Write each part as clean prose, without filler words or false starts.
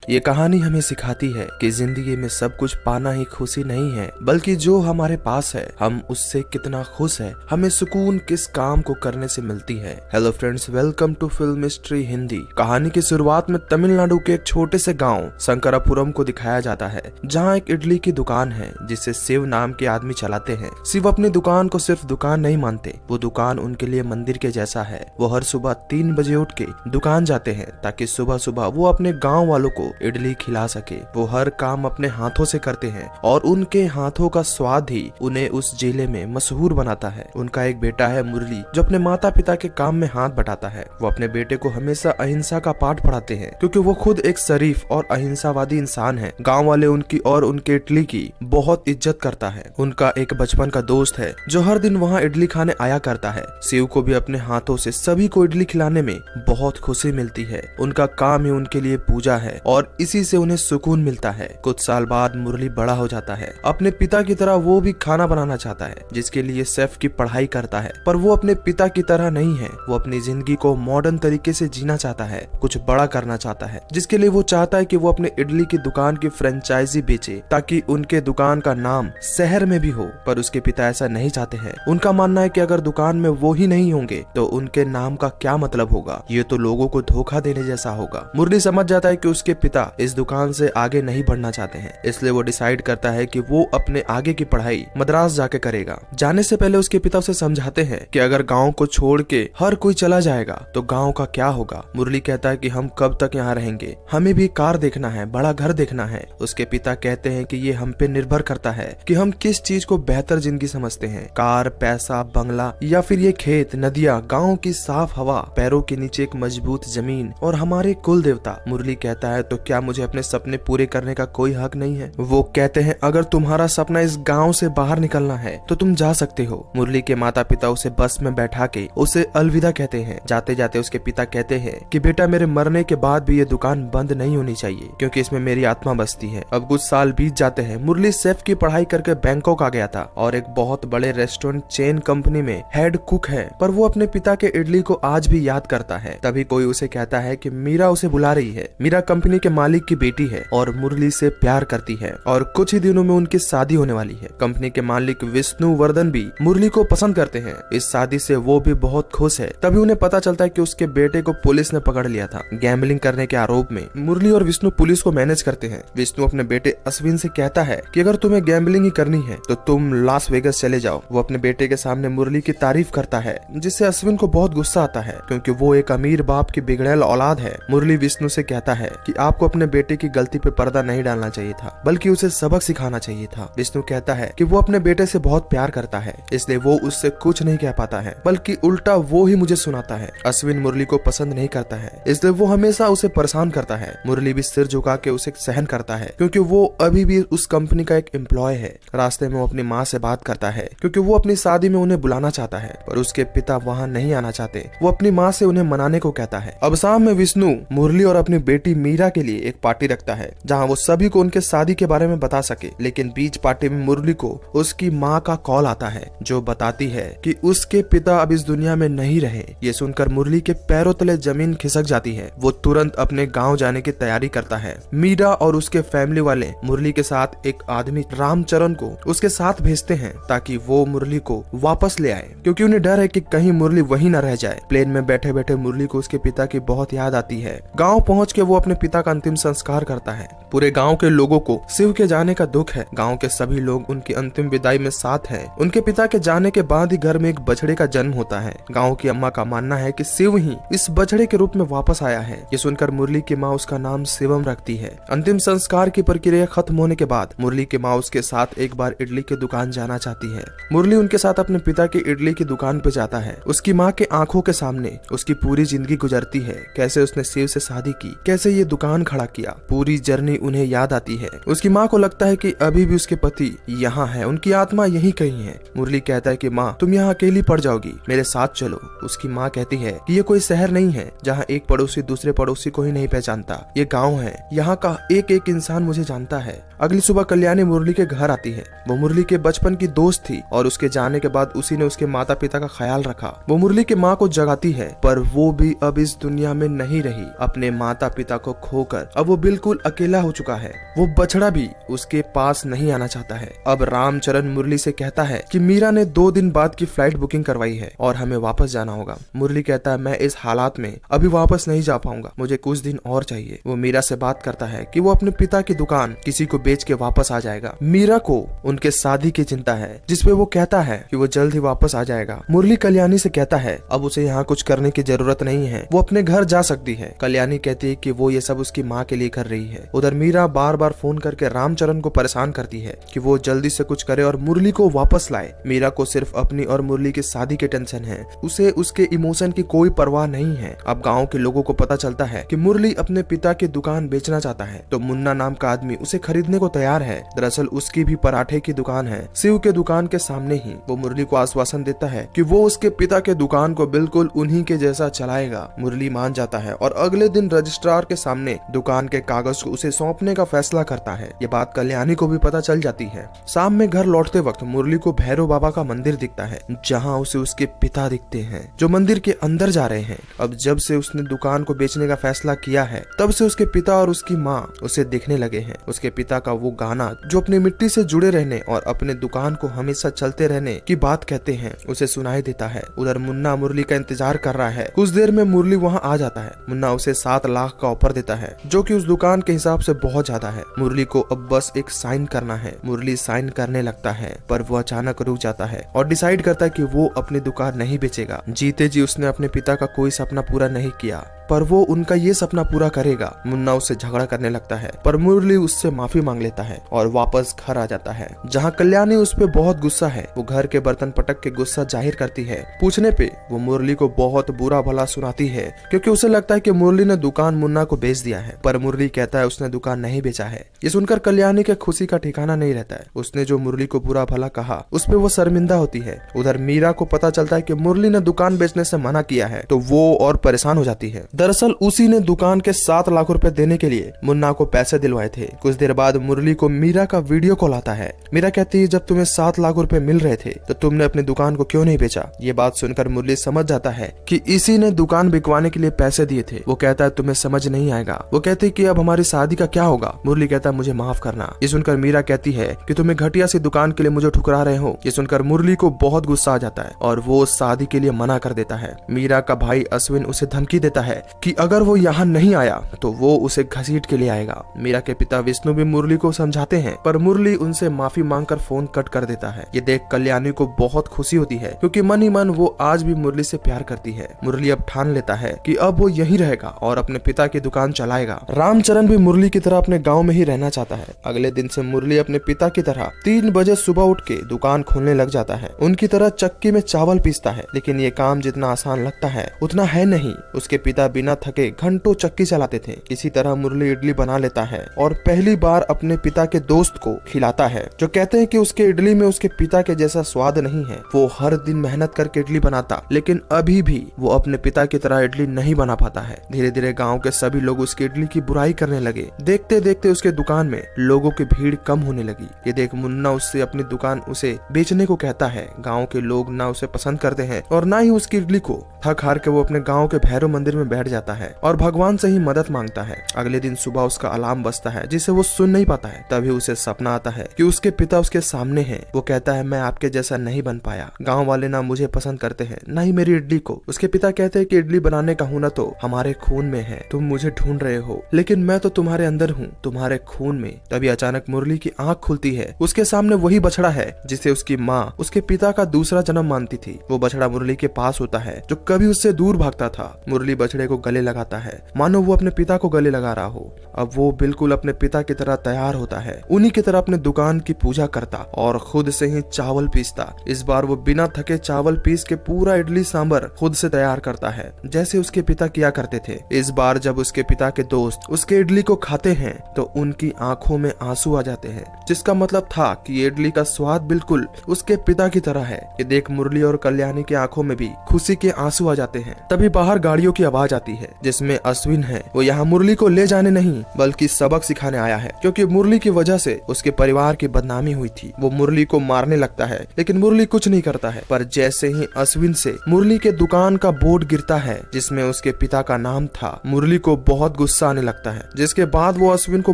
ये कहानी हमें सिखाती है कि जिंदगी में सब कुछ पाना ही खुशी नहीं है, बल्कि जो हमारे पास है हम उससे कितना खुश है, हमें सुकून किस काम को करने से मिलती है। Hello friends, welcome to film history Hindi. कहानी की शुरुआत में तमिलनाडु के एक छोटे से गांव शंकरापुरम को दिखाया जाता है, जहां एक इडली की दुकान है जिसे शिव नाम के आदमी चलाते हैं। शिव अपनी दुकान को सिर्फ दुकान नहीं मानते, वो दुकान उनके लिए मंदिर के जैसा है। वो हर सुबह 3 बजे उठ के दुकान जाते हैं ताकि सुबह सुबह वो अपने गाँव वालों को इडली खिला सके। वो हर काम अपने हाथों से करते हैं और उनके हाथों का स्वाद ही उन्हें उस जिले में मशहूर बनाता है। उनका एक बेटा है मुरली, जो अपने माता पिता के काम में हाथ बटाता है। वो अपने बेटे को हमेशा अहिंसा का पाठ पढ़ाते हैं, क्योंकि वो खुद एक शरीफ और अहिंसावादी इंसान है। गाँव वाले उनकी और उनके इडली की बहुत इज्जत करता है। उनका एक बचपन का दोस्त है जो हर दिन वहाँ इडली खाने आया करता है। शिव को भी अपने हाथों से सभी को इडली खिलाने में बहुत खुशी मिलती है। उनका काम ही उनके लिए पूजा है और इसी से उन्हें सुकून मिलता है। कुछ साल बाद मुरली बड़ा हो जाता है। अपने पिता की तरह वो भी खाना बनाना चाहता है, जिसके लिए शेफ की पढ़ाई करता है। पर वो अपने पिता की तरह नहीं है। वो अपनी जिंदगी को मॉडर्न तरीके से जीना चाहता है, कुछ बड़ा करना चाहता है, जिसके लिए वो चाहता है कि वो अपने इडली की दुकान की फ्रेंचाइजी बेचे ताकि उनके दुकान का नाम शहर में भी हो। पर उसके पिता ऐसा नहीं चाहते हैं। उनका मानना है कि अगर दुकान में वो ही नहीं होंगे तो उनके नाम का क्या मतलब होगा, ये तो लोगों को धोखा देने जैसा होगा। मुरली समझ जाता है कि उसके पिता इस दुकान से आगे नहीं बढ़ना चाहते हैं, इसलिए वो डिसाइड करता है कि वो अपने आगे की पढ़ाई मद्रास जाके करेगा। जाने से पहले उसके पिता उसे समझाते हैं कि अगर गांव को छोड़ के हर कोई चला जाएगा तो गांव का क्या होगा। मुरली कहता है कि हम कब तक यहाँ रहेंगे, हमें भी कार देखना है, बड़ा घर देखना है। उसके पिता कहते हैं कि ये हम पे निर्भर करता है कि हम किस चीज को बेहतर जिंदगी समझते हैं, कार, पैसा, बंगला या फिर ये खेत, नदियाँ, गाँव की साफ हवा, पैरों के नीचे एक मजबूत जमीन और हमारे कुल देवता। मुरली कहता है तो क्या मुझे अपने सपने पूरे करने का कोई हक नहीं है? वो कहते हैं अगर तुम्हारा सपना इस गांव से बाहर निकलना है तो तुम जा सकते हो। मुरली के माता पिता उसे बस में बैठा के उसे अलविदा कहते हैं। जाते जाते उसके पिता कहते हैं कि बेटा, मेरे मरने के बाद भी ये दुकान बंद नहीं होनी चाहिए, क्योंकि इसमें मेरी आत्मा बसती है। अब कुछ साल बीत जाते हैं। मुरली शेफ की पढ़ाई करके बैंकॉक आ गया था और एक बहुत बड़े रेस्टोरेंट चेन कंपनी में हेड कुक है। पर वो अपने पिता के इडली को आज भी याद करता है। तभी कोई उसे कहता है कि मीरा उसे बुला रही है। मीरा कंपनी के मालिक की बेटी है और मुरली से प्यार करती है और कुछ ही दिनों में उनकी शादी होने वाली है। कंपनी के मालिक विष्णुवर्धन भी मुरली को पसंद करते हैं। इस शादी से वो भी बहुत खुश है। तभी उन्हें पता चलता है कि उसके बेटे को पुलिस ने पकड़ लिया था गैम्बलिंग करने के आरोप में। मुरली और विष्णु पुलिस को मैनेज करते हैं। विष्णु अपने बेटे अश्विन से कहता है कि अगर तुम्हें गैम्बलिंग ही करनी है तो तुम लास वेगस चले जाओ। वो अपने बेटे के सामने मुरली की तारीफ करता है, जिससे अश्विन को बहुत गुस्सा आता है, क्योंकि वो एक अमीर बाप की बिगड़ैल औलाद है। मुरली विष्णु से कहता है कि आपको अपने बेटे की गलती पे पर्दा नहीं डालना चाहिए था, बल्कि उसे सबक सिखाना चाहिए था। विष्णु कहता है कि वो अपने बेटे से बहुत प्यार करता है, इसलिए वो उससे कुछ नहीं कह पाता है, बल्कि उल्टा वो ही मुझे सुनाता है। अश्विन मुरली को पसंद नहीं करता है, इसलिए वो हमेशा उसे परेशान करता है। मुरली भी सिर झुका के उसे सहन करता है, क्योंकि वो अभी भी उस कंपनी का एक एम्प्लॉय है। रास्ते में वो अपनी माँ से बात करता है, क्योंकि वो अपनी शादी में उन्हें बुलाना चाहता है, पर उसके पिता वहाँ नहीं आना चाहते। वो अपनी माँ से उन्हें मनाने को कहता है। अब शाम में विष्णु मुरली और अपनी बेटी मीरा के लिए एक पार्टी रखता है, जहाँ वो सभी को उनके शादी के बारे में बता सके। लेकिन बीच पार्टी में मुरली को उसकी माँ का कॉल आता है, जो बताती है कि उसके पिता अब इस दुनिया में नहीं रहे। ये सुनकर मुरली के पैरों तले जमीन खिसक जाती है। वो तुरंत अपने गाँव जाने की तैयारी करता है। मीरा और उसके फैमिली वाले मुरली के साथ एक आदमी रामचरण को उसके साथ भेजते हैं ताकि वो मुरली को वापस ले आए, क्योंकि उन्हें डर है कि कहीं मुरली वहीं न रह जाए। प्लेन में बैठे बैठे मुरली को उसके पिता की बहुत याद आती है। गांव पहुंच के वो अपने पिता का अंतिम संस्कार करता है। पूरे गांव के लोगों को शिव के जाने का दुख है। गांव के सभी लोग उनकी अंतिम विदाई में साथ हैं। उनके पिता के जाने के बाद ही घर में एक बछड़े का जन्म होता है। गांव की अम्मा का मानना है कि शिव ही इस बछड़े के रूप में वापस आया है। ये सुनकर मुरली की माँ उसका नाम शिवम रखती है। अंतिम संस्कार की प्रक्रिया खत्म होने के बाद मुरली की माँ उसके साथ एक बार इडली की दुकान जाना चाहती है। मुरली उनके साथ अपने पिता की इडली की दुकान पे जाता है। उसकी माँ के आंखों के सामने उसकी पूरी जिंदगी गुजरती है, कैसे उसने शिव से शादी की, कैसे ये दुकान खड़ा किया। पूरी जर्नी उन्हें याद आती है। उसकी माँ को लगता है कि अभी भी उसके पति यहाँ है, उनकी आत्मा यहीं कहीं है। मुरली कहता है कि माँ, तुम यहाँ अकेली पड़ जाओगी, मेरे साथ चलो। उसकी माँ कहती है कि ये कोई शहर नहीं है जहाँ एक पड़ोसी दूसरे पड़ोसी को ही नहीं पहचानता। ये गाँव है, यहाँ का एक एक इंसान मुझे जानता है। अगली सुबह कल्याणी मुरली के घर आती है। वो मुरली के बचपन की दोस्त थी और उसके जाने के बाद उसी ने उसके माता पिता का ख्याल रखा। वो मुरली की माँ को जगाती है, पर वो भी अब इस दुनिया में नहीं रही। अपने माता पिता को खोकर होकर अब वो बिल्कुल अकेला हो चुका है। वो बछड़ा भी उसके पास नहीं आना चाहता है। अब रामचरण मुरली से कहता है कि मीरा ने 2 दिन बाद की फ्लाइट बुकिंग करवाई है और हमें वापस जाना होगा। मुरली कहता है मैं इस हालात में अभी वापस नहीं जा पाऊंगा, मुझे कुछ दिन और चाहिए। वो मीरा से बात करता है कि वो अपने पिता की दुकान किसी को बेच के वापस आ जाएगा। मीरा को उनके शादी की चिंता है, जिसपे वो कहता है कि वो जल्द ही वापस आ जाएगा। मुरली कल्याणी से कहता है अब उसे यहाँ कुछ करने की जरूरत नहीं है, वो अपने घर जा सकती है। कल्याणी कहती है कि वो ये सब उसकी माँ के लिए कर रही है। उधर मीरा बार बार फोन करके रामचरण को परेशान करती है कि वो जल्दी से कुछ करे और मुरली को वापस लाए। मीरा को सिर्फ अपनी और मुरली की शादी की टेंशन है, उसे उसके इमोशन की कोई परवाह नहीं है। अब गाँव के लोगों को पता चलता है कि मुरली अपने पिता की दुकान बेचना चाहता है, तो मुन्ना नाम का आदमी उसे खरीदने को तैयार है। दरअसल उसकी भी पराठे की दुकान है। शिव के दुकान के सामने ही वो मुरली को आश्वासन देता है कि वो उसके पिता के दुकान को बिल्कुल उन्हीं के जैसा चलाएगा। मुरली मान जाता है और अगले दिन रजिस्ट्रार के सामने दुकान के कागज को उसे सौंपने का फैसला करता है। ये बात कल्याणी को भी पता चल जाती है। शाम में घर लौटते वक्त मुरली को भैरव बाबा का मंदिर दिखता है, जहाँ उसे उसके पिता दिखते हैं जो मंदिर के अंदर जा रहे हैं। अब जब से उसने दुकान को बेचने का फैसला किया है, तब से उसके पिता और उसकी माँ उसे दिखने लगे हैं। उसके पिता का वो गाना जो अपनी मिट्टी से जुड़े रहने और अपने दुकान को हमेशा चलते रहने की बात कहते हैं, उसे सुनाई देता है। उधर मुन्ना मुरली का इंतजार कर रहा है। कुछ देर में मुरली वहाँ आ जाता है। मुन्ना उसे 7 लाख का ऑफर देता है, जो कि उस दुकान के हिसाब से बहुत ज्यादा है। मुरली को अब बस एक साइन करना है। मुरली साइन करने लगता है, पर वो अचानक रुक जाता है और डिसाइड करता है कि वो अपनी दुकान नहीं बेचेगा। जीते जी उसने अपने पिता का कोई सपना पूरा नहीं किया, पर वो उनका ये सपना पूरा करेगा। मुन्ना उससे झगड़ा करने लगता है, पर मुरली उससे माफी मांग लेता है और वापस घर आ जाता है, जहाँ कल्याणी उस पे बहुत गुस्सा है। वो घर के बर्तन पटक के गुस्सा जाहिर करती है। पूछने पे वो मुरली को बहुत बुरा भला सुनाती है, क्योंकि उसे लगता है कि मुरली ने दुकान मुन्ना को बेच दिया है, पर मुरली कहता है उसने दुकान नहीं बेचा है। ये सुनकर कल्याणी के खुशी का ठिकाना नहीं रहता है। उसने जो मुरली को बुरा भला कहा उस पे वो शर्मिंदा होती है। उधर मीरा को पता चलता है कि मुरली ने दुकान बेचने से मना किया है, तो वो और परेशान हो जाती है। दरअसल उसी ने दुकान के 7 लाख रुपए देने के लिए मुन्ना को पैसे दिलवाए थे। कुछ देर बाद मुरली को मीरा का वीडियो कॉल आता है। मीरा कहती है जब तुम्हें 7 लाख रुपए मिल रहे थे तो तुमने अपनी दुकान को क्यों नहीं बेचा। ये बात सुनकर मुरली समझ जाता है कि इसी ने दुकान बिकवाने के लिए पैसे दिए थे। वो कहता है तुम्हें समझ नहीं आएगा। वो कहती है कि अब हमारी शादी का क्या होगा। मुरली कहता है मुझे माफ करना। ये सुनकर मीरा कहती है कि तुम्हें घटिया सी दुकान के लिए मुझे ठुकरा रहे हो। ये सुनकर मुरली को बहुत गुस्सा आ जाता है और वो शादी के लिए मना कर देता है। मीरा का भाई अश्विन उसे धमकी देता है कि अगर वो यहाँ नहीं आया तो वो उसे घसीट के लिए आएगा। मीरा के पिता विष्णु भी मुरली को समझाते हैं, पर मुरली उनसे माफी मांगकर फोन कट कर देता है। ये देख कल्याणी को बहुत खुशी होती है, क्योंकि मन ही मन वो आज भी मुरली से प्यार करती है। मुरली अब ठान लेता है कि अब वो यहीं रहेगा और अपने पिता की दुकान चलाएगा। रामचरण भी मुरली की तरह अपने गाँव में ही रहना चाहता है। अगले दिन से मुरली अपने पिता की तरह 3 बजे सुबह उठ के दुकान खोलने लग जाता है। उनकी तरह चक्की में चावल पीसता है, लेकिन ये काम जितना आसान लगता है उतना है नहीं। उसके पिता बिना थके घंटों चक्की चलाते थे। इसी तरह मुरली इडली बना लेता है और पहली बार अपने पिता के दोस्त को खिलाता है, जो कहते हैं कि उसके इडली में उसके पिता के जैसा स्वाद नहीं है। वो हर दिन मेहनत करके इडली बनाता, लेकिन अभी भी वो अपने पिता की तरह इडली नहीं बना पाता है। धीरे धीरे गाँव के सभी लोग उसकी इडली की बुराई करने लगे। देखते देखते उसके दुकान में लोगों की भीड़ कम होने लगी। ये देख मुन्ना उससे अपनी दुकान उसे बेचने को कहता है। गाँव के लोग ना उसे पसंद करते हैं और ना ही उसकी इडली को। थक हार के वो अपने गाँव के भैरव मंदिर में बैठ जाता है और भगवान से ही मदद मांगता है। अगले दिन सुबह उसका अलार्म बजता है, जिसे वो सुन नहीं पाता है। तभी उसे सपना आता है कि उसके पिता उसके सामने हैं। वो कहता है मैं आपके जैसा नहीं बन पाया। गांव वाले ना मुझे पसंद करते हैं, ना ही मेरी इडली को। उसके पिता कहते हैं कि इडली बनाने का हुनर तो हमारे खून में है। तुम मुझे ढूंढ रहे हो, लेकिन मैं तो तुम्हारे अंदर हूँ, तुम्हारे खून में। तभी अचानक मुरली की आंख खुलती है। उसके सामने वही बछड़ा है जिसे उसकी माँ उसके पिता का दूसरा जन्म मानती थी। वो बछड़ा मुरली के पास होता है, जो कभी उससे दूर भागता था। मुरली बछड़े को गले लगाता है, मानो वो अपने पिता को गले लगा रहा हो। अब वो बिल्कुल अपने पिता की तरह तैयार होता है, उन्हीं की तरह अपने दुकान की पूजा करता और खुद से ही चावल पीसता। इस बार वो बिना थके चावल पीस के पूरा इडली सांभर खुद से तैयार करता है, जैसे उसके पिता किया करते थे। इस बार जब उसके पिता के दोस्त उसके इडली को खाते हैं तो उनकी आंखों में आंसू आ जाते हैं, जिसका मतलब था कि ये इडली का स्वाद बिल्कुल उसके पिता की तरह है। ये देख मुरली और कल्याणी की आंखों में भी खुशी के आंसू आ जाते हैं। तभी बाहर गाड़ियों की आवाज आती है, जिसमें अश्विन है। वो यहाँ मुरली को ले जाने नहीं बल्कि सबक सिखाने आया है, क्योंकि मुरली की वजह से उसके परिवार की बदनामी हुई थी। वो मुरली को मारने लगता है, लेकिन मुरली कुछ नहीं करता है। पर जैसे ही अश्विन से मुरली के दुकान का बोर्ड गिरता है जिसमें उसके पिता का नाम था, मुरली को बहुत गुस्सा गुस्सा आने लगता है, जिसके बाद वो अश्विन को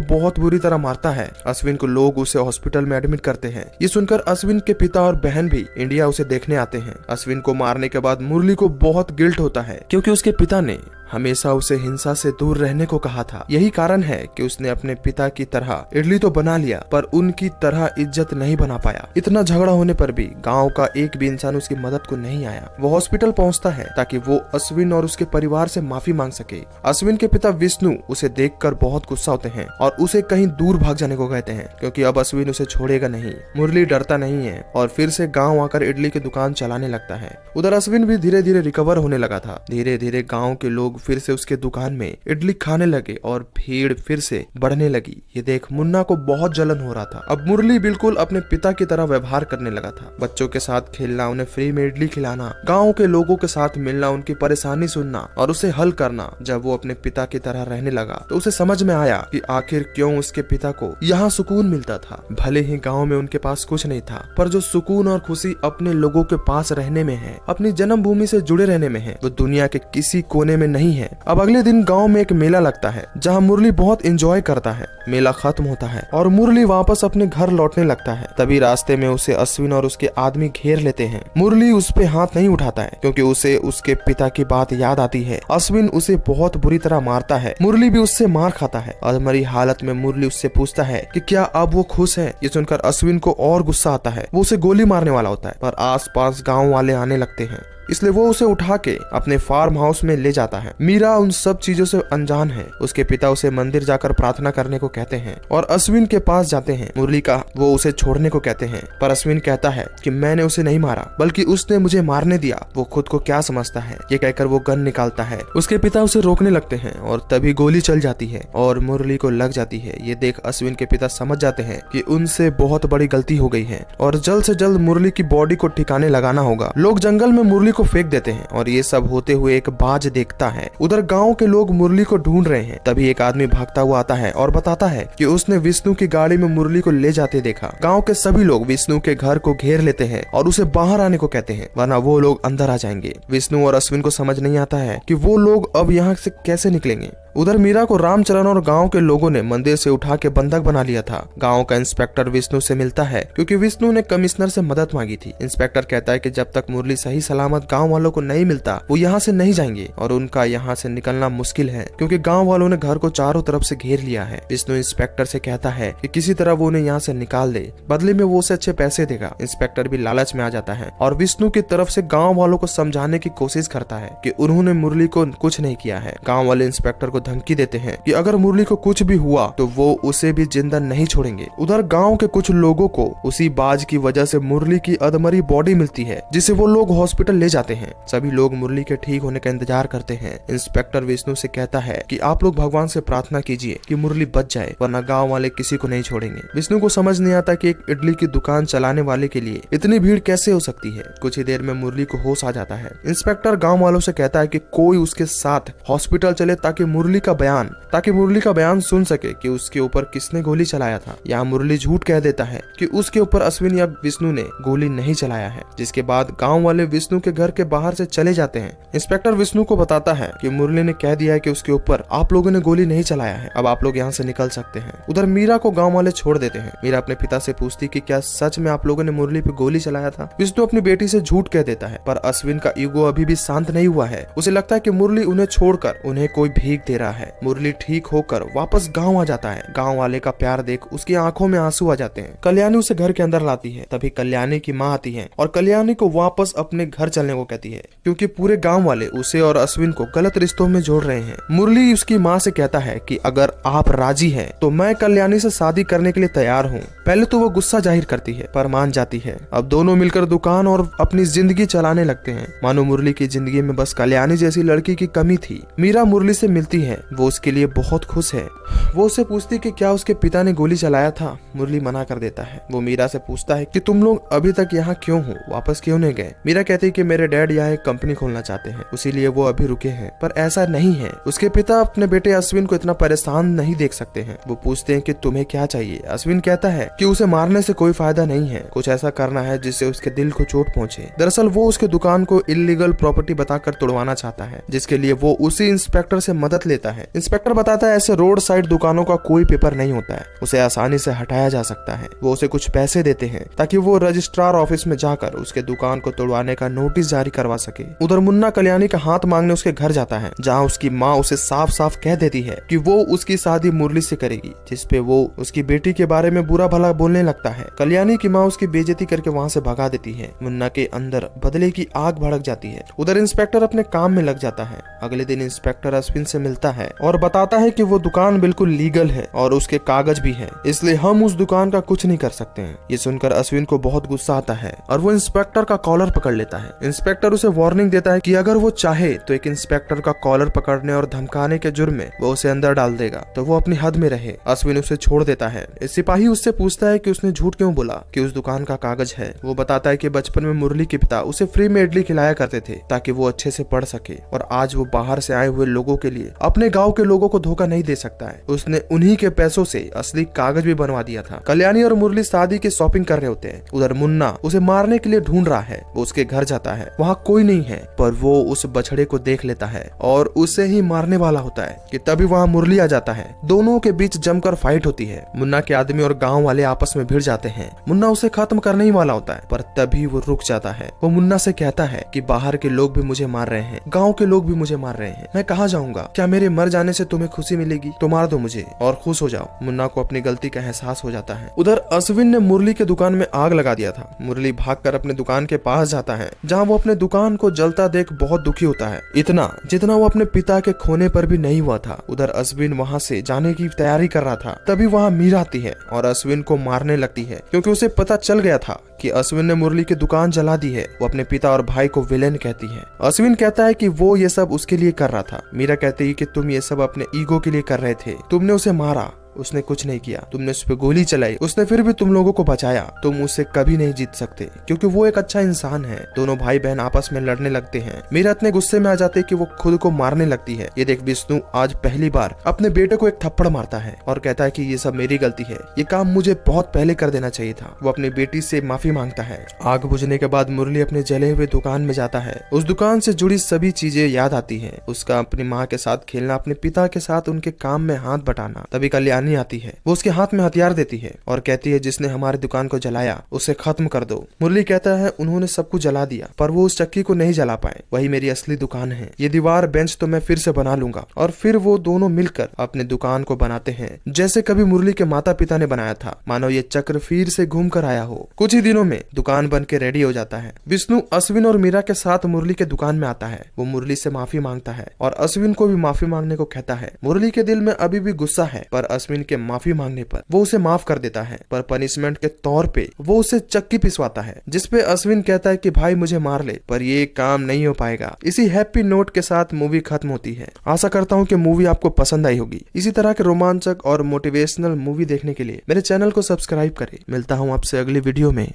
बहुत बुरी तरह मारता है। अश्विन को लोग उसे हॉस्पिटल में एडमिट करते हैं। ये सुनकर अश्विन के पिता और बहन भी इंडिया उसे देखने आते हैं। अश्विन को मारने के बाद मुरली को बहुत गिल्ट होता है, क्योंकि उसके पिता ने हमेशा उसे हिंसा से दूर रहने को कहा था। यही कारण है कि उसने अपने पिता की तरह इडली तो बना लिया, पर उनकी तरह इज्जत नहीं बना पाया। इतना झगड़ा होने पर भी गांव का एक भी इंसान उसकी मदद को नहीं आया। वो हॉस्पिटल पहुंचता है ताकि वो अश्विन और उसके परिवार से माफी मांग सके। अश्विन के पिता विष्णु उसे देखकर बहुत गुस्सा होते हैं और उसे कहीं दूर भाग जाने को कहते हैं, क्योंकि अब अश्विन उसे छोड़ेगा नहीं। मुरली डरता नहीं है और फिर से गाँव आकर इडली की दुकान चलाने लगता है। उधर अश्विन भी धीरे धीरे रिकवर होने लगा था। धीरे धीरे गाँव के लोग फिर से उसके दुकान में इडली खाने लगे और भीड़ फिर से बढ़ने लगी। ये देख मुन्ना को बहुत जलन हो रहा था। अब मुरली बिल्कुल अपने पिता की तरह व्यवहार करने लगा था। बच्चों के साथ खेलना, उन्हें फ्री में इडली खिलाना, गांव के लोगों के साथ मिलना, उनकी परेशानी सुनना और उसे हल करना। जब वो अपने पिता की तरह रहने लगा तो उसे समझ में आया कि आखिर क्यों उसके पिता को यहाँ सुकून मिलता था। भले ही गाँव में उनके पास कुछ नहीं था, पर जो सुकून और खुशी अपने लोगों के पास रहने में है, अपनी जन्मभूमि से जुड़े रहने में है, वो दुनिया के किसी कोने में नहीं है। अब अगले दिन गांव में एक मेला लगता है, जहां मुरली बहुत एंजॉय करता है। मेला खत्म होता है और मुरली वापस अपने घर लौटने लगता है। तभी रास्ते में उसे अश्विन और उसके आदमी घेर लेते हैं। मुरली उस पे हाथ नहीं उठाता है, क्योंकि उसे उसके पिता की बात याद आती है। अश्विन उसे बहुत बुरी तरह मारता है। मुरली भी उससे मार खाता है। अधमरी हालत में मुरली उससे पूछता है कि क्या अब वो खुश है। ये सुनकर अश्विन को और गुस्सा आता है। वो उसे गोली मारने वाला होता है, पर आसपास गाँव वाले आने लगते हैं, इसलिए वो उसे उठा के अपने फार्म हाउस में ले जाता है। मीरा उन सब चीजों से अनजान है। उसके पिता उसे मंदिर जाकर प्रार्थना करने को कहते हैं और अश्विन के पास जाते हैं। मुरली का वो उसे छोड़ने को कहते हैं, पर अश्विन कहता है कि मैंने उसे नहीं मारा, बल्कि उसने मुझे मारने दिया। वो खुद को क्या समझता है, ये कहकर वो गन निकालता है। उसके पिता उसे रोकने लगते हैं और तभी गोली चल जाती है और मुरली को लग जाती है। ये देख अश्विन के पिता समझ जाते हैं कि उनसे बहुत बड़ी गलती हो गई है और जल्द से जल्द मुरली की बॉडी को ठिकाने लगाना होगा। लोग जंगल में मुरली को फेंक देते हैं और ये सब होते हुए एक बाज देखता है। उधर गांव के लोग मुरली को ढूंढ रहे हैं। तभी एक आदमी भागता हुआ आता है और बताता है कि उसने विष्णु की गाड़ी में मुरली को ले जाते देखा। गांव के सभी लोग विष्णु के घर को घेर लेते हैं और उसे बाहर आने को कहते हैं, वरना वो लोग अंदर आ जाएंगे। विष्णु और अश्विन को समझ नहीं आता है कि वो लोग अब यहाँ से कैसे निकलेंगे। उधर मीरा को रामचरण और गांव के लोगों ने मंदिर से उठा के बंधक बना लिया था। गांव का इंस्पेक्टर विष्णु से मिलता है, क्योंकि विष्णु ने कमिश्नर से मदद मांगी थी। इंस्पेक्टर कहता है कि जब तक मुरली सही सलामत गांव वालों को नहीं मिलता, वो यहाँ से नहीं जाएंगे और उनका यहाँ से निकलना मुश्किल है, क्योंकि गांव वालों ने घर को चारों तरफ से घेर लिया है। विष्णु इंस्पेक्टर से कहता है कि किसी तरह वो उन्हें यहाँ से निकाल दे, बदले में वो उसे अच्छे पैसे देगा। इंस्पेक्टर भी लालच में आ जाता है और विष्णु की तरफ से गाँव वालों को समझाने की कोशिश करता है कि उन्होंने मुरली को कुछ नहीं किया है। गाँव वाले इंस्पेक्टर को धमकी देते हैं कि अगर मुरली को कुछ भी हुआ तो वो उसे भी जिंदा नहीं छोड़ेंगे। उधर गांव के कुछ लोगों को उसी बाज की वजह से मुरली की अधमरी बॉडी मिलती है, जिसे वो लोग हॉस्पिटल ले जाते हैं। सभी लोग मुरली के ठीक होने का इंतजार करते हैं। इंस्पेक्टर विष्णु से कहता है कि आप लोग भगवान से प्रार्थना कीजिए कि मुरली बच जाए, वरना गाँव वाले किसी को नहीं छोड़ेंगे। विष्णु को समझ नहीं आता कि एक इडली की दुकान चलाने वाले के लिए इतनी भीड़ कैसे हो सकती है। कुछ ही देर में मुरली को होश आ जाता है। इंस्पेक्टर गाँव वालों से कहता है कि कोई उसके साथ हॉस्पिटल चले ताकि मुरली का बयान सुन सके कि उसके ऊपर किसने गोली चलाया था। यहाँ मुरली झूठ कह देता है कि उसके ऊपर अश्विन या विष्णु ने गोली नहीं चलाया है, जिसके बाद गांव वाले विष्णु के घर के बाहर से चले जाते हैं। इंस्पेक्टर विष्णु को बताता है कि मुरली ने कह दिया है कि उसके ऊपर आप लोगों ने गोली नहीं चलाया है, अब आप लोग यहाँ से निकल सकते हैं। उधर मीरा को गाँव वाले छोड़ देते हैं। मीरा अपने पिता से पूछती कि क्या सच में आप लोगों ने मुरली पे गोली चलाया था। विष्णु अपनी बेटी से झूठ कह देता है, पर अश्विन का ईगो अभी भी शांत नहीं हुआ है। उसे लगता है कि मुरली उन्हें छोड़कर उन्हें कोई भीख दे रहा है। मुरली ठीक होकर वापस गांव आ जाता है। गांव वाले का प्यार देख उसकी आंखों में आंसू आ जाते हैं। कल्याणी उसे घर के अंदर लाती है। तभी कल्याणी की माँ आती है और कल्याणी को वापस अपने घर चलने को कहती है, क्योंकि पूरे गांव वाले उसे और अश्विन को गलत रिश्तों में जोड़ रहे हैं। मुरली उसकी माँ से कहता है कि अगर आप राजी हैं तो मैं कल्याणी से शादी करने के लिए तैयार हूँ। पहले तो वो गुस्सा जाहिर करती है, पर मान जाती है। अब दोनों मिलकर दुकान और अपनी जिंदगी चलाने लगते हैं। मानो मुरली की जिंदगी में बस कल्याणी जैसी लड़की की कमी थी। मीरा मुरली से मिलती है। वो उसके लिए बहुत खुश है। वो उससे पूछती कि क्या उसके पिता ने गोली चलाया था। मुरली मना कर देता है। वो मीरा से पूछता है कि तुम लोग अभी तक यहाँ क्यों हो, वापस क्यों नहीं गए। मीरा कहती है कि मेरे डैड यहाँ एक कंपनी खोलना चाहते हैं, इसीलिए वो अभी रुके हैं। पर ऐसा नहीं है। उसके पिता अपने बेटे अश्विन को इतना परेशान नहीं देख सकते हैं। वो पूछते हैं कि तुम्हें क्या चाहिए। अश्विन कहता है कि उसे मारने से कोई फायदा नहीं है, कुछ ऐसा करना है जिससे उसके दिल को चोट पहुंचे। दरअसल वो उसके दुकान को इलीगल प्रॉपर्टी बताकर तोड़वाना चाहता है, जिसके लिए वो उसी इंस्पेक्टर से मदद लेता देता है। इंस्पेक्टर बताता है ऐसे रोड साइड दुकानों का कोई पेपर नहीं होता है, उसे आसानी से हटाया जा सकता है। वो उसे कुछ पैसे देते हैं ताकि वो रजिस्ट्रार ऑफिस में जाकर उसके दुकान को तोड़वाने का नोटिस जारी करवा सके। उधर मुन्ना कल्याणी का हाथ मांगने उसके घर जाता है, जहाँ उसकी माँ उसे साफ साफ कह देती है कि वो उसकी शादी मुरली से करेगी, जिसपे वो उसकी बेटी के बारे में बुरा भला बोलने लगता है। कल्याणी की माँ उसकी बेइज्जती करके वहाँ से भगा देती है। मुन्ना के अंदर बदले की आग भड़क जाती है। उधर इंस्पेक्टर अपने काम में लग जाता है। अगले दिन इंस्पेक्टर अश्विन से मिलता है और बताता है कि वो दुकान बिल्कुल लीगल है और उसके कागज भी है, इसलिए हम उस दुकान का कुछ नहीं कर सकते हैं। ये सुनकर अश्विन को बहुत गुस्सा आता है और वो इंस्पेक्टर का कॉलर पकड़ लेता है। इंस्पेक्टर उसे वार्निंग देता है कि अगर वो चाहे तो एक इंस्पेक्टर का कॉलर पकड़ने और धमकाने के जुर्म में वो उसे अंदर डाल देगा, तो वो अपनी हद में रहे। अश्विन उसे छोड़ देता है। सिपाही उससे पूछता है कि उसने झूठ क्यों बोला कि उस दुकान का कागज है। वो बताता है कि बचपन में मुरली के पिता उसे फ्री में इडली खिलाया करते थे ताकि वो अच्छे से पढ़ सके, और आज वो बाहर से आए हुए लोगों के लिए अपने गाँव के लोगों को धोखा नहीं दे सकता है। उसने उन्हीं के पैसों से असली कागज भी बनवा दिया था। कल्याणी और मुरली शादी की शॉपिंग कर रहे होते हैं। उधर मुन्ना उसे मारने के लिए ढूंढ रहा है। वो उसके घर जाता है, वहाँ कोई नहीं है, पर वो उस बछड़े को देख लेता है और उसे ही मारने वाला होता है कि तभी वहाँ मुरली आ जाता है। दोनों के बीच जमकर फाइट होती है। मुन्ना के आदमी और गाँव वाले आपस में भिड़ जाते हैं। मुन्ना उसे खत्म करने ही वाला होता है, पर तभी वो रुक जाता है। वो मुन्ना से कहता है कि बाहर के लोग भी मुझे मार रहे हैं, गाँव के लोग भी मुझे मार रहे हैं, मैं कहाँ जाऊंगा? क्या मेरे मर जाने से तुम्हें खुशी मिलेगी? तो मार दो मुझे और खुश हो जाओ। मुन्ना को अपनी गलती का एहसास हो जाता है। उधर अश्विन ने मुरली के दुकान में आग लगा दिया था। मुरली भागकर अपने दुकान के पास जाता है, जहाँ वो अपने दुकान को जलता देख बहुत दुखी होता है, इतना जितना वो अपने पिता के खोने पर भी नहीं हुआ था। उधर अश्विन वहाँ से जाने की तैयारी कर रहा था, तभी वहाँ मीरा आती है और अश्विन को मारने लगती है, क्योंकि उसे पता चल गया था कि अश्विन ने मुरली की दुकान जला दी है। वो अपने पिता और भाई को विलेन कहती है। अश्विन कहता है कि वो ये सब उसके लिए कर रहा था। मीरा कहती है कि तुम ये सब अपने ईगो के लिए कर रहे थे, तुमने उसे मारा, उसने कुछ नहीं किया, तुमने उस पर गोली चलाई, उसने फिर भी तुम लोगों को बचाया, तुम उससे कभी नहीं जीत सकते क्योंकि वो एक अच्छा इंसान है। दोनों भाई बहन आपस में लड़ने लगते हैं। मीरा इतने गुस्से में आ जाते हैं कि वो खुद को मारने लगती है। ये देख विष्णु आज पहली बार अपने बेटे को एक थप्पड़ मारता है और कहता है कि ये सब मेरी गलती है, ये काम मुझे बहुत पहले कर देना चाहिए था। वो अपनी बेटी से माफी मांगता है। आग बुझने के बाद मुरली अपने जले हुए दुकान में जाता है। उस दुकान से जुड़ी सभी चीजें याद आती है, उसका अपनी माँ के साथ खेलना, अपने पिता के साथ उनके काम में हाथ बटाना। तभी कल्याणी आती है। वो उसके हाथ में हथियार देती है और कहती है जिसने हमारी दुकान को जलाया उसे खत्म कर दो। मुरली कहता है उन्होंने सब कुछ जला दिया, पर वो उस चक्की को नहीं जला पाए, वही मेरी असली दुकान है। ये दीवार बेंच तो मैं फिर से बना लूंगा। और फिर वो दोनों मिलकर अपने दुकान को बनाते हैं जैसे कभी मुरली के माता पिता ने बनाया था, मानो ये चक्र फिर से घूम कर आया हो। कुछ ही दिनों में दुकान बन के रेडी हो जाता है। विष्णु अश्विन और मीरा के साथ मुरली के दुकान में आता है। वो मुरली से माफी मांगता है और अश्विन को भी माफी मांगने को कहता है। मुरली के दिल में अभी भी गुस्सा है, पर अश्विन के माफी मांगने पर वो उसे माफ कर देता है, पर पनिशमेंट के तौर पे वो उसे चक्की पिसवाता है, जिसपे अश्विन कहता है कि भाई मुझे मार ले, पर ये काम नहीं हो पाएगा। इसी हैप्पी नोट के साथ मूवी खत्म होती है। आशा करता हूँ कि मूवी आपको पसंद आई होगी। इसी तरह के रोमांचक और मोटिवेशनल मूवी देखने के लिए मेरे चैनल को सब्सक्राइब करें। मिलता हूँ आपसे अगली वीडियो में।